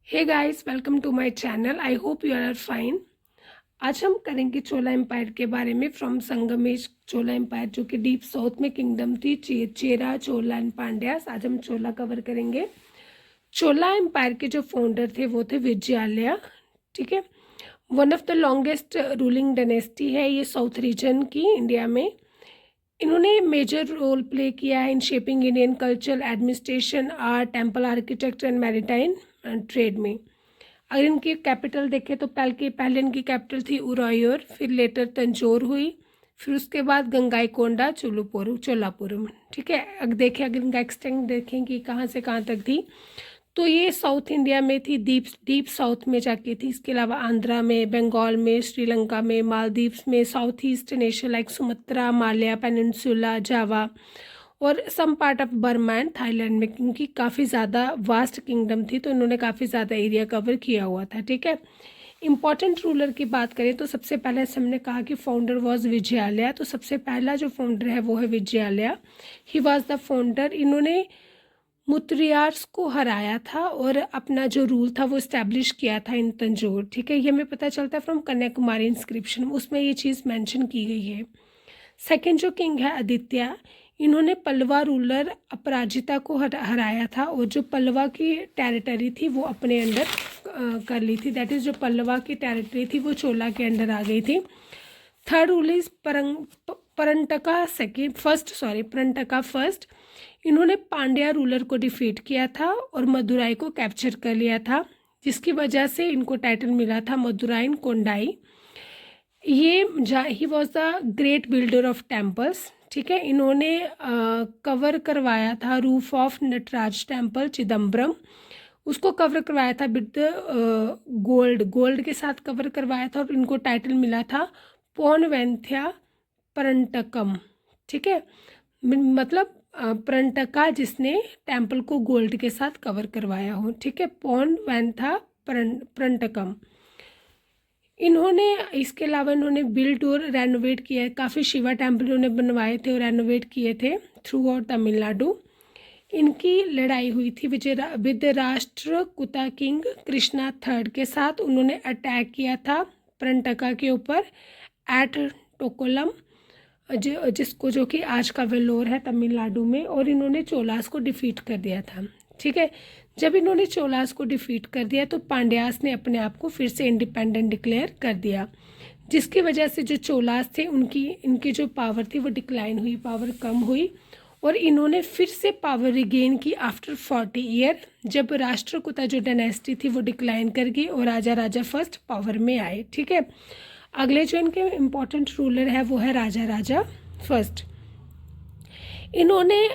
Hey guys, welcome to my channel. I hope you are fine. आज हम करेंगे चोला empire के बारे में। फ्रॉम संगमेश चोला एम्पायर, जो कि डीप साउथ में किंगडम थी, चेरा, चोला एंड पांड्यास। आज हम चोला कवर करेंगे। चोला एम्पायर के जो फाउंडर थे वो थे विजयालया। ठीक है, one of the longest ruling dynasty है ये साउथ रीजन की इंडिया में। इन्होंने मेजर रोल प्ले किया है in shaping Indian culture, administration, art, temple architecture and maritime trade में। अगर इनकी कैपिटल देखें तो पहले इनकी कैपिटल थी उरायूर, फिर लेटर तंजौर हुई, फिर उसके बाद गंगाईकोंडा, चोलापुरम। ठीक है, अगर इनका एक्सटेंट देखें कि कहाँ से कहाँ तक थी, तो ये साउथ इंडिया में थी, डीप साउथ में जाके थी। इसके अलावा आंध्रा में, बंगाल में, श्रीलंका में, मालदीव्स में, south eastern Asia like Sumatra, Malaya peninsula, Java और some part of Burma and Thailand में। क्योंकि काफ़ी ज़्यादा वास्ट किंगडम थी तो इन्होंने काफ़ी ज़्यादा एरिया कवर किया हुआ था। ठीक है, इंपॉर्टेंट रूलर की बात करें तो सबसे पहले हमने कहा कि फाउंडर वॉज विजयालया। तो सबसे पहला जो फाउंडर है वो है Vijayalaya. He was the founder. इन्होंने मुत्रियार्स को हराया था और अपना जो रूल था वो इस्टेब्लिश किया था इन तंजौर। ठीक है, ये हमें पता चलता है फ्रॉम कन्याकुमारी इंस्क्रिप्शन, उसमें ये चीज़ मेंशन की गई है। सेकंड जो किंग है आदित्य, इन्होंने पल्लवा रूलर अपराजिता को हराया था और जो पल्लवा की टेरिटरी थी वो अपने अंडर कर ली थी। दैट इज़, जो पल्लवा की टेरिटरी थी वो चोला के अंडर आ गई थी। Third rule is Parantaka first. इन्होंने पांड्या रूलर को डिफीट किया था और मदुराई को कैप्चर कर लिया था, जिसकी वजह से इनको टाइटल मिला था Maduraikondan. He was the great builder of temples. ठीक है, इन्होंने कवर करवाया था roof of Nataraja temple Chidambaram, उसको कवर करवाया था विद गोल्ड के साथ कवर करवाया था और इनको टाइटल मिला था पौनवेंथ्या परंटकम। ठीक है, मतलब परंटका जिसने टेम्पल को गोल्ड के साथ कवर करवाया हो। ठीक है, पौनवेंथा परंटकम। इन्होंने इसके अलावा इन्होंने बिल्ड और रेनोवेट किया है। काफ़ी शिवा टेम्पल इन्होंने बनवाए थे और रेनोवेट किए थे थ्रू आउट तमिलनाडु। इनकी लड़ाई हुई थी विद राष्ट्र कुता किंग कृष्णा थर्ड के साथ। उन्होंने अटैक किया था परंटका के ऊपर एट टोकोलम, जो कि आज का वेल्लोर है तमिलनाडु में, और इन्होंने चोलास को डिफीट कर दिया था। ठीक है, जब इन्होंने चोलास को डिफीट कर दिया तो पांड्यास ने अपने आप को फिर से इंडिपेंडेंट डिक्लेयर कर दिया, जिसकी वजह से जो चोलास थे इनकी जो पावर थी वो डिक्लाइन हुई, पावर कम हुई और इन्होंने फिर से पावर रिगेन की आफ्टर 40 ईयर, जब राष्ट्रकूटा जो डायनेस्टी थी वो डिक्लाइन कर गई और राजा फर्स्ट पावर में आए। ठीक है, अगले जो इनके इम्पोर्टेंट रूलर है वो है राजा फर्स्ट। इन्होंने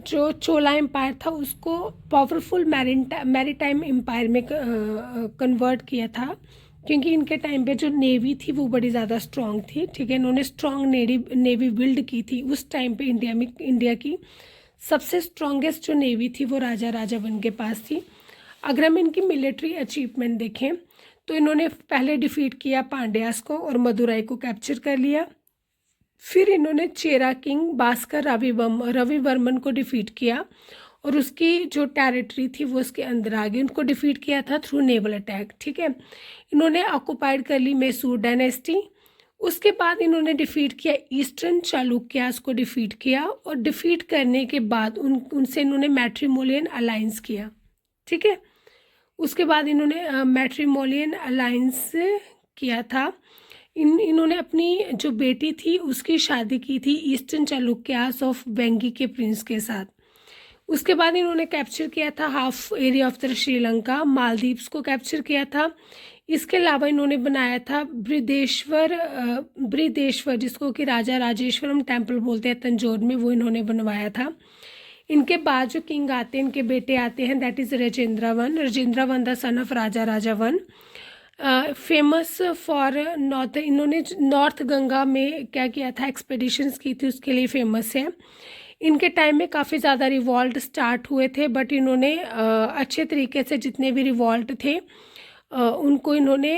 जो चोला एम्पायर था उसको पावरफुल मैरीटाइम एम्पायर में कन्वर्ट किया था, क्योंकि इनके टाइम पे जो नेवी थी वो बड़ी ज़्यादा स्ट्रॉन्ग थी। ठीक है, इन्होंने स्ट्रॉन्ग नेवी बिल्ड की थी। उस टाइम पे इंडिया की सबसे स्ट्रॉन्गेस्ट जो नेवी थी वो राजा वन के पास थी। अगर हम इनकी मिलिट्री अचीवमेंट देखें तो इन्होंने पहले डिफीट किया पांड्यास को और मदुराई को कैप्चर कर लिया। फिर इन्होंने चेरा किंग भास्कर रविवर्मन को डिफीट किया और उसकी जो टेरिटरी थी वो उसके अंदर आ गई। उनको डिफीट किया था थ्रू नेवल अटैक। ठीक है, इन्होंने ऑक्युपाइड कर ली मैसूर डायनेस्टी। उसके बाद इन्होंने डिफीट किया ईस्टर्न चालुक्यास को डिफीट किया और डिफीट करने के बाद उनसे इन्होंने मैट्रिमोनियल अलायंस किया। ठीक है, उसके बाद इन्होंने मैट्रिमोनियल अलायंस किया था। इन्होंने अपनी जो बेटी थी उसकी शादी की थी ईस्टर्न चालुक्यास ऑफ वेंगी के प्रिंस के साथ। उसके बाद इन्होंने कैप्चर किया था half area of the Sri Lanka, Maldives को कैप्चर किया था। इसके अलावा इन्होंने बनाया था बृहदेश्वर, जिसको कि राजा राजेश्वरम टेम्पल बोलते हैं तंजौर में, वो इन्होंने बनवाया था। इनके बाद जो किंग आते हैं, इनके बेटे आते हैं, that is Rajendra one the son of Raja one. Famous for north, इन्होंने नॉर्थ गंगा में क्या किया था, एक्सपेडिशंस की थी, उसके लिए फेमस है। इनके टाइम में काफ़ी ज़्यादा रिवॉल्ट स्टार्ट हुए थे, बट इन्होंने अच्छे तरीके से जितने भी रिवॉल्ट थे उनको इन्होंने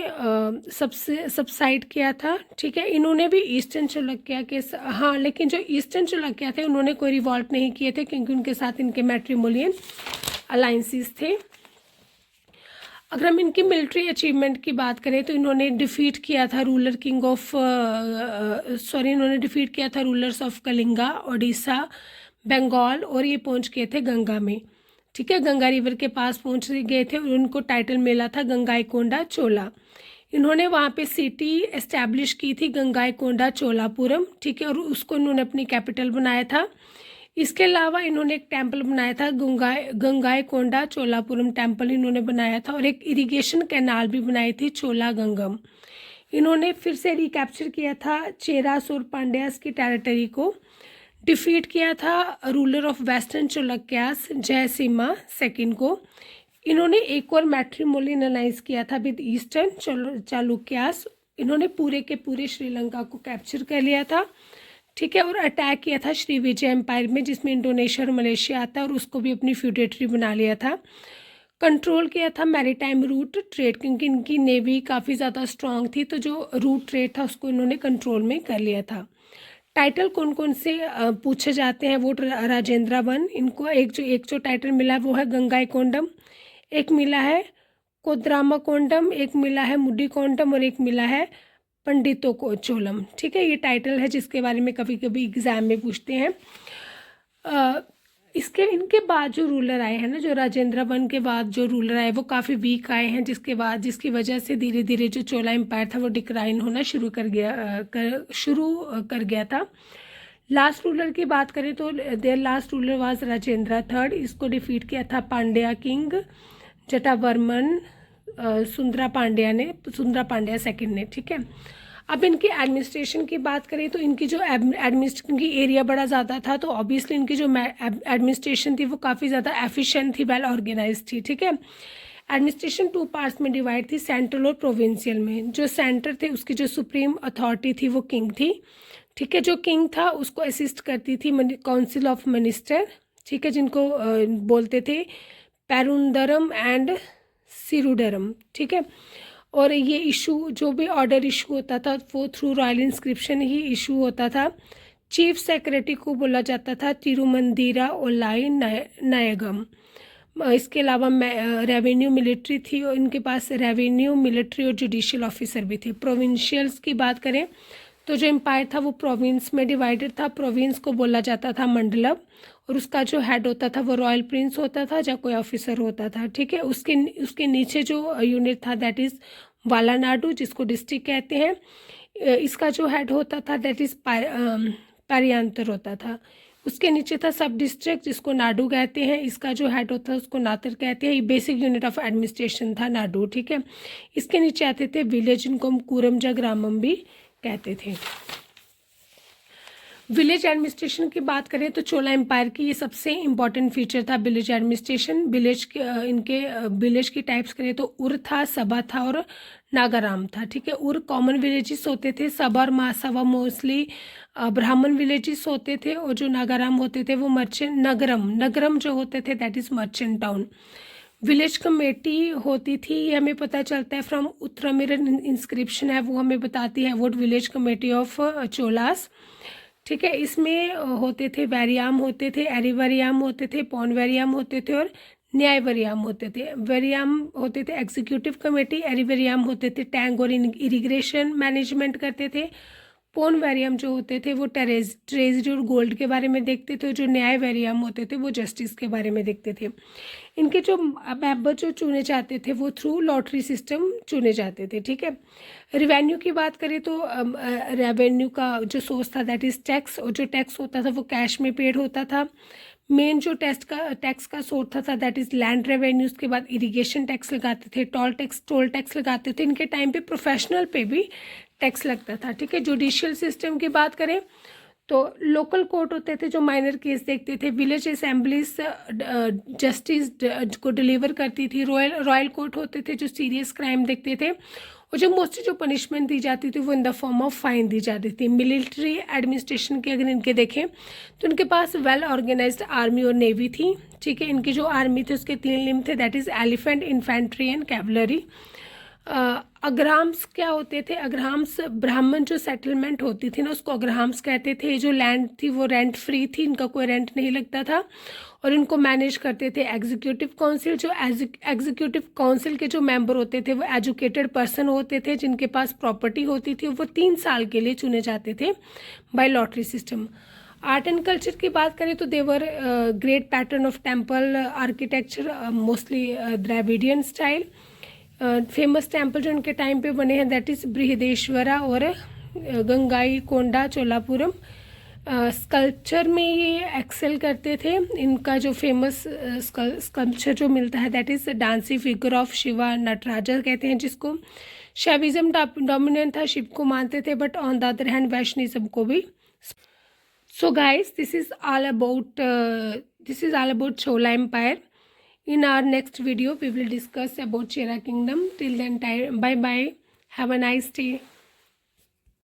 सबसाइड किया था। ठीक है, इन्होंने भी ईस्टर्न चालुक्य के हाँ, लेकिन जो ईस्टर्न चालुक्य थे उन्होंने कोई रिवॉल्ट नहीं किए थे क्योंकि उनके साथ इनके मैट्रिमोनियल अलायंसेस थे। अगर हम इनकी मिलिट्री अचीवमेंट की बात करें तो इन्होंने डिफीट किया था इन्होंने डिफीट किया था रूलर्स ऑफ कलिंगा, ओडिशा, बंगाल, और ये पहुंच गए थे गंगा में। ठीक है, गंगा रिवर के पास पहुंच गए थे और उनको टाइटल मिला था गंगाईकोंडा चोला। इन्होंने वहाँ पे सिटी एस्टैब्लिश की थी गंगाईकोंडा चोलापुरम। ठीक है, और उसको इन्होंने अपनी कैपिटल बनाया था। इसके अलावा इन्होंने एक टेम्पल बनाया था गंगाईकोंडा चोलापुरम टेम्पल इन्होंने बनाया था, और एक इरिगेशन कैनाल भी बनाई थी चोला गंगम। इन्होंने फिर से रिकैप्चर किया था चेरास और पांड्यास की टेरिटरी को। डिफीट किया था ruler of western चोलक्यास Jayasimha second को। इन्होंने एक और मैट्रिमोनियलाइज किया था विद ईस्टर्न चालुक्यास। इन्होंने पूरे के पूरे श्रीलंका को कैप्चर कर लिया था। ठीक है, और अटैक किया था श्री विजय एम्पायर में, जिसमें इंडोनेशिया और मलेशिया आता है, और उसको भी अपनी फ्यूडेटरी बना लिया था। कंट्रोल किया था मैरीटाइम रूट ट्रेड, क्योंकि इनकी नेवी काफ़ी ज़्यादा स्ट्रांग थी, तो जो रूट ट्रेड था उसको इन्होंने कंट्रोल में कर लिया था। टाइटल कौन कौन से पूछे जाते हैं वो राजेंद्र वन। इनको एक जो टाइटल मिला है वो है गंगाईकोंडम, एक मिला है कोद्रामाकोंडम, एक मिला है मुडीकोंडम, और एक मिला है पंडितों को चोलम। ठीक है, ये टाइटल है जिसके बारे में कभी कभी एग्जाम में पूछते हैं। इनके बाद जो रूलर आए हैं ना, जो राजेंद्र वन के बाद जो रूलर आए वो काफ़ी वीक आए हैं, जिसकी वजह से धीरे धीरे जो चोला एम्पायर था वो डिक्लाइन होना शुरू कर गया था। लास्ट रूलर की बात करें तो their last ruler was Rajendra third. इसको डिफीट किया था पांड्या किंग जटावर्मन सुंदरा पांड्या सेकंड ने। ठीक है, अब इनकी एडमिनिस्ट्रेशन की बात करें तो इनकी जो एडमिनिस्ट्रेशन की एरिया बड़ा ज़्यादा था, तो ऑब्वियसली इनकी जो एडमिनिस्ट्रेशन थी वो काफ़ी ज़्यादा एफिशिएंट थी, वेल ऑर्गेनाइज थी। ठीक है, एडमिनिस्ट्रेशन 2 पार्ट्स में डिवाइड थी, सेंट्रल और प्रोविंशियल में। जो सेंटर थे उसकी जो सुप्रीम अथॉरिटी थी वो किंग थी। ठीक है, जो किंग था उसको असिस्ट करती थी काउंसिल ऑफ मिनिस्टर। ठीक है, जिनको बोलते थे पेरुंदरम एंड सिरुडरम। ठीक है, और ये इशू जो भी ऑर्डर इशू होता था वो थ्रू रॉयल इंस्क्रिप्शन ही इशू होता था। चीफ सेक्रेटरी को बोला जाता था तिरुमंदिरा ओलाई नायगम। इसके अलावा रेवेन्यू मिलिट्री थी, और इनके पास रेवेन्यू मिलिट्री और जुडिशियल ऑफिसर भी थे। प्रोविंशियल्स की बात करें तो जो एम्पायर था वो प्रोविंस में डिवाइडेड था। प्रोविंस को बोला जाता था मंडलम, और उसका जो हेड होता था वो रॉयल प्रिंस होता था या कोई ऑफिसर होता था। ठीक है, उसके नीचे जो यूनिट था दैट इज़ वालानाडु, जिसको डिस्ट्रिक्ट कहते हैं। इसका जो हेड होता था दैट इज़ पारियांतर होता था। उसके नीचे था सब डिस्ट्रिक्ट, जिसको नाडु कहते हैं। इसका जो हेड होता है उसको नातर कहते हैं। ये बेसिक यूनिट ऑफ एडमिनिस्ट्रेशन था नाडु। ठीक है, इसके नीचे आते थे विलेज, जिनको हम कूरम या ग्रामम भी कहते थे। विलेज एडमिनिस्ट्रेशन की बात करें तो चोला एम्पायर की ये सबसे इम्पॉर्टेंट फीचर था विलेज एडमिनिस्ट्रेशन। विलेज की टाइप्स करें तो उर था, सभा था और नागाराम था। ठीक है, उर कॉमन विलेजेस होते थे, सभा और महासभा मोस्टली ब्राह्मण विलेजेस होते थे, और जो नागाराम होते थे वो मर्चेंट नगरम जो होते थे that is merchant town. Village committee होती थी, ये हमें पता चलता है फ्रॉम उत्तरामिरन इंस्क्रिप्शन है, वो हमें बताती है what village committee of Cholas. ठीक है, इसमें होते थे वैरियाम होते थे, एरिवरियाम होते थे, पौन वैरियाम होते थे और न्याय वरियाम होते थे। वैरियाम होते थे एग्जीक्यूटिव कमेटी, एरिवरियाम होते थे टैंक और इरिगेशन मैनेजमेंट करते थे। पौन वैरियम जो होते थे वो ट्रेजरी और गोल्ड के बारे में देखते थे। जो न्याय वैरियम होते थे वो जस्टिस के बारे में देखते थे। इनके जो मेंबर जो चुने जाते थे वो थ्रू लॉटरी सिस्टम चुने जाते थे। ठीक है, रेवेन्यू की बात करें तो रेवेन्यू का जो सोर्स था दैट इज़ टैक्स, और जो टैक्स होता था वो कैश में पेड होता था। मेन जो टैक्स का सोर्स था दैट इज़ लैंड रेवेन्यू। उसके बाद इरिगेशन टैक्स लगाते थे, टोल टैक्स लगाते थे। इनके टाइम पे प्रोफेशनल पे भी टैक्स लगता था। ठीक है, जुडिशियल सिस्टम की बात करें तो लोकल कोर्ट होते थे जो माइनर केस देखते थे। विलेज असेंबलीज जस्टिस को डिलीवर करती थी। रॉयल कोर्ट होते थे जो सीरियस क्राइम देखते थे, और जो मोस्टली जो पनिशमेंट दी जाती थी वो in the form of fine दी जाती थी। मिलिट्री एडमिनिस्ट्रेशन के अगर इनके देखें तो इनके पास वेल ऑर्गेनाइज्ड आर्मी और नेवी थी। ठीक है, इनकी जो आर्मी थी उसके 3 लिम्ब थे that is elephant, infantry and cavalry. Agraharams क्या होते थे? अग्रहाम्स ब्राह्मण जो सेटलमेंट होती थी ना उसको अग्रहाम्स कहते थे। जो लैंड थी वो रेंट फ्री थी, इनका कोई रेंट नहीं लगता था। और इनको मैनेज करते थे एग्जीक्यूटिव काउंसिल। जो एग्जीक्यूटिव काउंसिल के जो मेंबर होते थे वो एजुकेटेड पर्सन होते थे, जिनके पास प्रॉपर्टी होती थी। वो 3 साल के लिए चुने जाते थे by lottery system. Art and culture की बात करें तो they were great patron of temple architecture, mostly Dravidian style. Famous temple जो उनके टाइम पे बने हैं दैट इज़ बृहदेश्वरा और गंगाई कोंडा चोलापुरम। स्कल्पचर में ये एक्सेल करते थे। इनका जो फेमस स्कल्पचर जो मिलता है that is dancing figure of Shiva Nataraja कहते हैं जिसको। शैविज्म डोमिनेंट था, शिव को मानते थे, but on the other hand Vaishnavism को भी। So guys, this is all about Chola Empire. In our next video, we will discuss about Chera Kingdom. Till then, bye bye. Have a nice day.